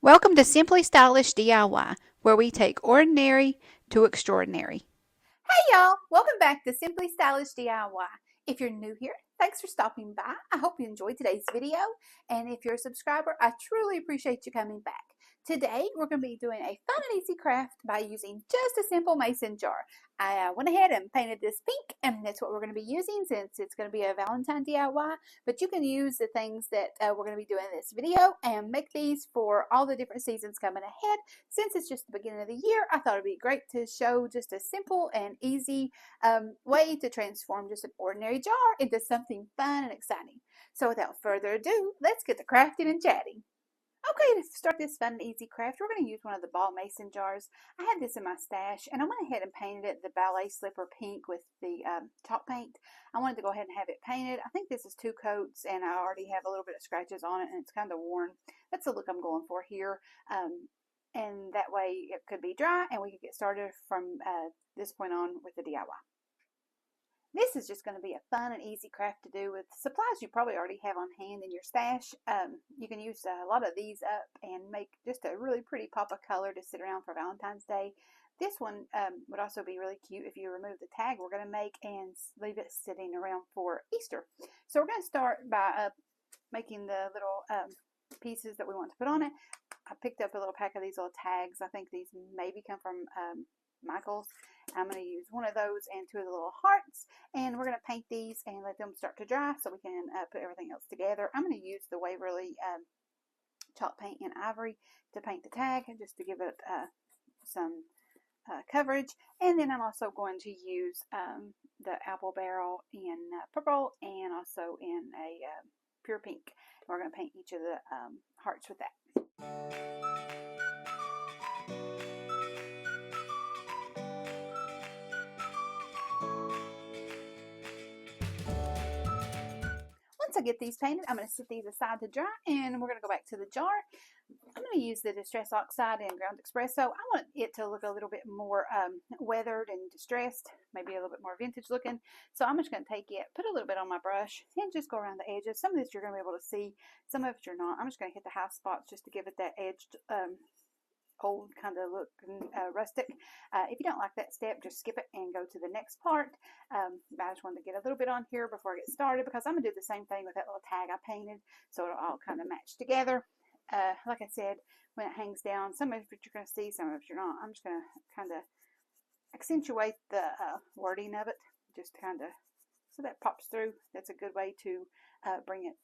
Welcome to Simply Stylish DIY, where we take ordinary to extraordinary. Hey y'all, welcome back to Simply Stylish DIY. If you're new here, thanks for stopping by. I hope you enjoyed today's video. And if you're a subscriber, I truly appreciate you coming back. Today, we're going to be doing a fun and easy craft by using just a simple mason jar. I went ahead and painted this pink, and that's what we're going to be using since it's going to be a Valentine DIY. But you can use the things that we're going to be doing in this video and make these for all the different seasons coming ahead. Since it's just the beginning of the year, I thought it'd be great to show just a simple and easy way to transform just an ordinary jar into something fun and exciting. So without further ado, let's get to crafting and chatting. Okay, to start this fun and easy craft, we're going to use one of the ball mason jars. I had this in my stash, and I went ahead and painted it the ballet slipper pink with the chalk paint. I wanted to go ahead and have it painted. I think this is 2 coats, and I already have a little bit of scratches on it, and it's kind of worn. That's the look I'm going for here. And that way it could be dry, and we could get started from this point on with the DIY. This is just going to be a fun and easy craft to do with supplies you probably already have on hand in your stash. You can use a lot of these up and make just a really pretty pop of color to sit around for Valentine's Day. This one would also be really cute if you remove the tag we're going to make and leave it sitting around for Easter. So we're going to start by making the little pieces that we want to put on it. I picked up a little pack of these little tags. I think these maybe come from Michael's. I'm going to use one of those and 2 of the little hearts, and we're going to paint these and let them start to dry so we can put everything else together. I'm going to use the Waverly chalk paint in ivory to paint the tag, just to give it some coverage. And then I'm also going to use the apple barrel in purple and also in a pure pink. We're going to paint each of the hearts with that. Once I get these painted, I'm going to set these aside to dry, and we're going to go back to the jar. I'm going to use the Distress Oxide and Ground Espresso. I want it to look a little bit more weathered and distressed, maybe a little bit more vintage looking. So I'm just going to take it, put a little bit on my brush, and just go around the edges. Some of this you're going to be able to see, some of it you're not. I'm just going to hit the high spots just to give it that edged old kind of look, rustic. If you don't like that step, just skip it and go to the next part. I just wanted to get a little bit on here before I get started because I'm going to do the same thing with that little tag I painted, so it'll all kind of match together. Like I said, when it hangs down, some of it you're going to see, some of it you're not. I'm just going to kind of accentuate the wording of it, just kind of so that pops through. That's a good way to bring it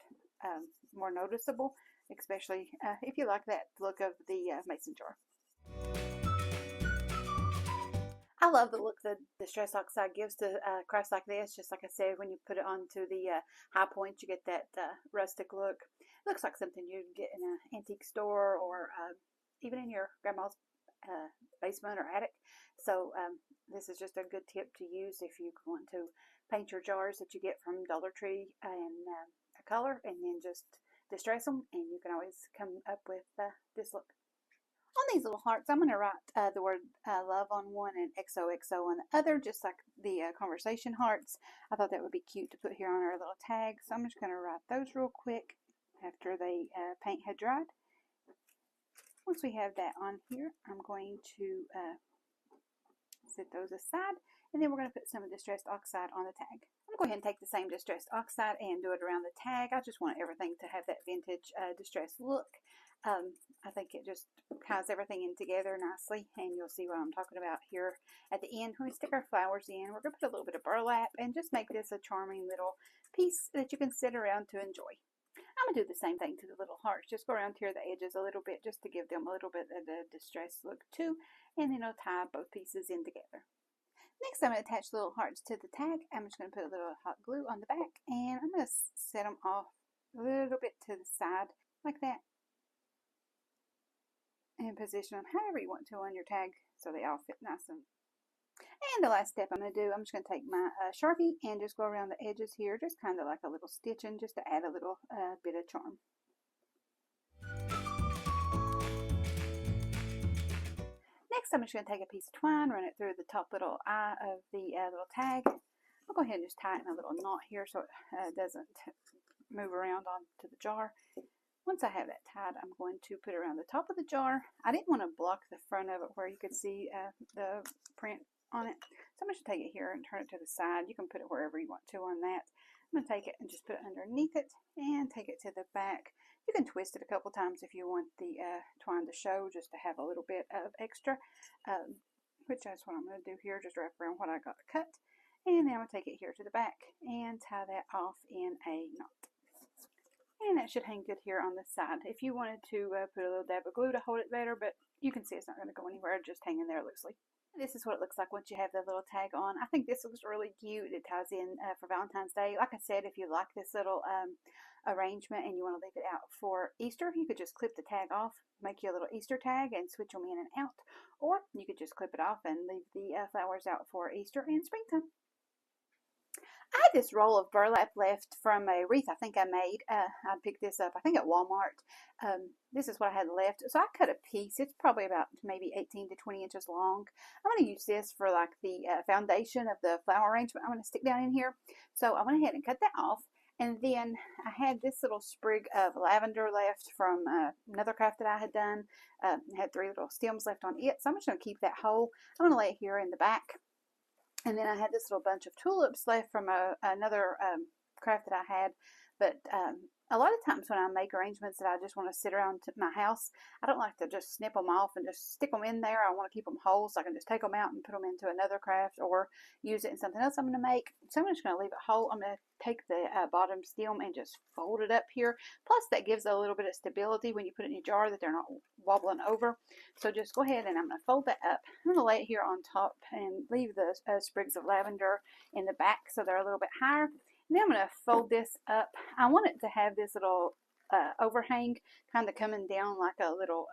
more noticeable, especially if you like that look of the mason jar. I love the look the Distress Oxide gives to crafts like this. Just like I said, when you put it onto the high points, you get that rustic look. It looks like something you'd get in an antique store or even in your grandma's basement or attic. So this is just a good tip to use if you want to paint your jars that you get from Dollar Tree and a color, and then just distress them, and you can always come up with this look. On these little hearts, I'm going to write the word love on one and XOXO on the other, just like the conversation hearts. I thought that would be cute to put here on our little tag, so I'm just going to write those real quick after the paint had dried. Once we have that on here, I'm going to set those aside, and then we're going to put some Distressed Oxide on the tag. I'm going to go ahead and take the same Distressed Oxide and do it around the tag. I just want everything to have that vintage distressed look. I think it just ties everything in together nicely, and you'll see what I'm talking about here at the end. When we stick our flowers in, we're going to put a little bit of burlap and just make this a charming little piece that you can sit around to enjoy. I'm going to do the same thing to the little hearts. Just go around here the edges a little bit just to give them a little bit of the distressed look too, and then I'll tie both pieces in together. Next, I'm going to attach the little hearts to the tag. I'm just going to put a little hot glue on the back, and I'm going to set them off a little bit to the side like that, and position them however you want to on your tag so they all fit nice. And the last step I'm going to do, I'm just going to take my Sharpie and just go around the edges here, just kind of like a little stitching, just to add a little bit of charm. Next, I'm just going to take a piece of twine, run it through the top little eye of the little tag. I'll go ahead and just tie it in a little knot here so it doesn't move around onto the jar. Once I have that tied, I'm going to put it around the top of the jar. I didn't want to block the front of it where you could see the print on it. So I'm going to take it here and turn it to the side. You can put it wherever you want to on that. I'm going to take it and just put it underneath it and take it to the back. You can twist it a couple times if you want the twine to show, just to have a little bit of extra, which that's what I'm going to do here, just wrap around what I got cut. And then I'm going to take it here to the back and tie that off in a knot. And that should hang good here on the side. If you wanted to put a little dab of glue to hold it better, but you can see it's not going to go anywhere, just hanging there loosely. This is what it looks like once you have the little tag on. I think this looks really cute. It ties in for Valentine's Day. Like I said, if you like this little arrangement and you want to leave it out for Easter, you could just clip the tag off, make you a little Easter tag and switch them in and out. Or you could just clip it off and leave the flowers out for Easter and springtime. I had this roll of burlap left from a wreath I think I made. I picked this up, I think at Walmart. This is what I had left. So I cut a piece. It's probably about maybe 18 to 20 inches long. I'm going to use this for like the foundation of the flower arrangement I'm going to stick down in here. So I went ahead and cut that off. And then I had this little sprig of lavender left from another craft that I had done. It had 3 little stems left on it. So I'm just going to keep that whole. I'm going to lay it here in the back. And then I had this little bunch of tulips left from another craft that I had. But a lot of times when I make arrangements that I just want to sit around my house, I don't like to just snip them off and just stick them in there. I want to keep them whole, so I can just take them out and put them into another craft or use it in something else I'm going to make. So I'm just going to leave it whole. I'm going to take the bottom stem and just fold it up here. Plus that gives a little bit of stability when you put it in your jar, that they're not wobbling over. So just go ahead and I'm going to fold that up. I'm going to lay it here on top and leave the sprigs of lavender in the back so they're a little bit higher. And then I'm going to fold this up. I want it to have this little overhang kind of coming down like a little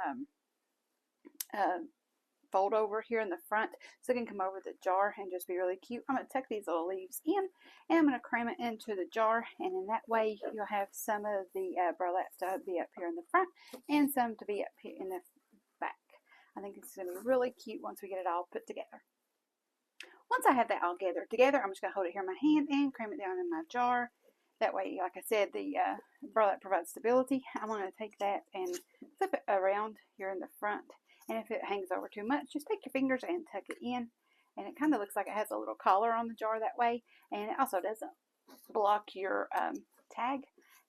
fold over here in the front, so it can come over the jar and just be really cute. I'm going to tuck these little leaves in, and I'm going to cram it into the jar, and in that way you'll have some of the burlap to be up here in the front and some to be up here in the back. I think it's going to be really cute once we get it all put together. Once I have that all gathered together, I'm just going to hold it here in my hand and cram it down in my jar. That way, like I said, the burlap provides stability. I'm going to take that and flip it around here in the front. And if it hangs over too much, just take your fingers and tuck it in. And it kind of looks like it has a little collar on the jar that way. And it also doesn't block your tag.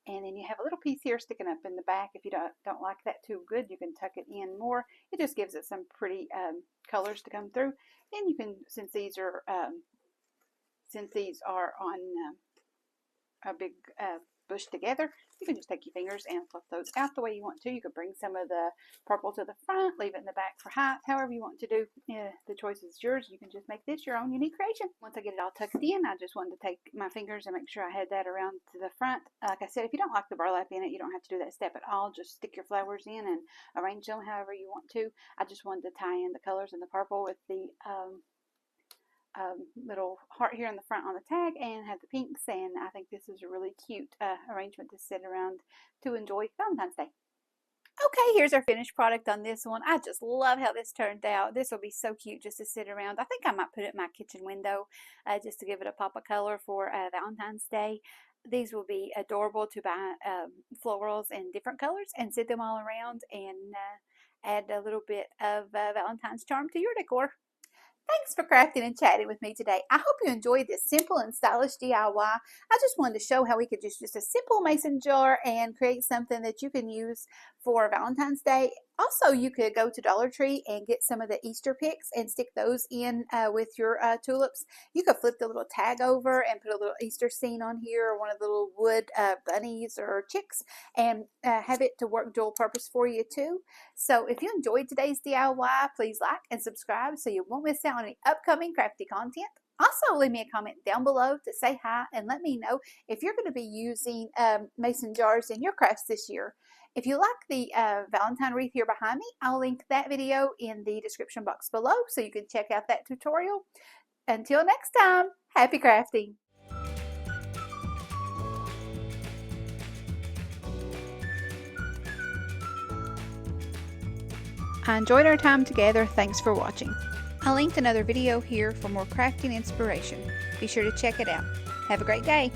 And then you have a little piece here sticking up in the back. If you don't like that too good, you can tuck it in more. It just gives it some pretty colors to come through. And you can, since these are on a big bush together, you can just take your fingers and fluff those out the way you want to. You could bring some of the purple to the front, leave it in the back for height, however you want to do. The choice is yours. You can just make this your own unique creation. Once I get it all tucked in, I just wanted to take my fingers and make sure I had that around to the front. Like I said, if you don't like the burlap in it, you don't have to do that step at all. Just stick your flowers in and arrange them however you want to. I just wanted to tie in the colors in the purple with the little heart here in the front on the tag, and have the pinks, and I think this is a really cute arrangement to sit around to enjoy Valentine's Day. Okay, here's our finished product on this one. I just love how this turned out. This will be so cute just to sit around. I think I might put it in my kitchen window just to give it a pop of color for Valentine's Day. These will be adorable to buy florals in different colors and sit them all around and add a little bit of Valentine's charm to your decor. Thanks for crafting and chatting with me today. I hope you enjoyed this simple and stylish DIY. I just wanted to show how we could just a simple mason jar and create something that you can use for Valentine's Day. Also, you could go to Dollar Tree and get some of the Easter picks and stick those in with your tulips. You could flip the little tag over and put a little Easter scene on here, or one of the little wood bunnies or chicks, and have it to work dual purpose for you too. So if you enjoyed today's DIY, please like and subscribe so you won't miss out on any upcoming crafty content. Also, leave me a comment down below to say hi and let me know if you're going to be using mason jars in your crafts this year. If you like the Valentine wreath here behind me, I'll link that video in the description box below so you can check out that tutorial. Until next time, happy crafting! I enjoyed our time together. Thanks for watching. I linked another video here for more crafting inspiration. Be sure to check it out. Have a great day.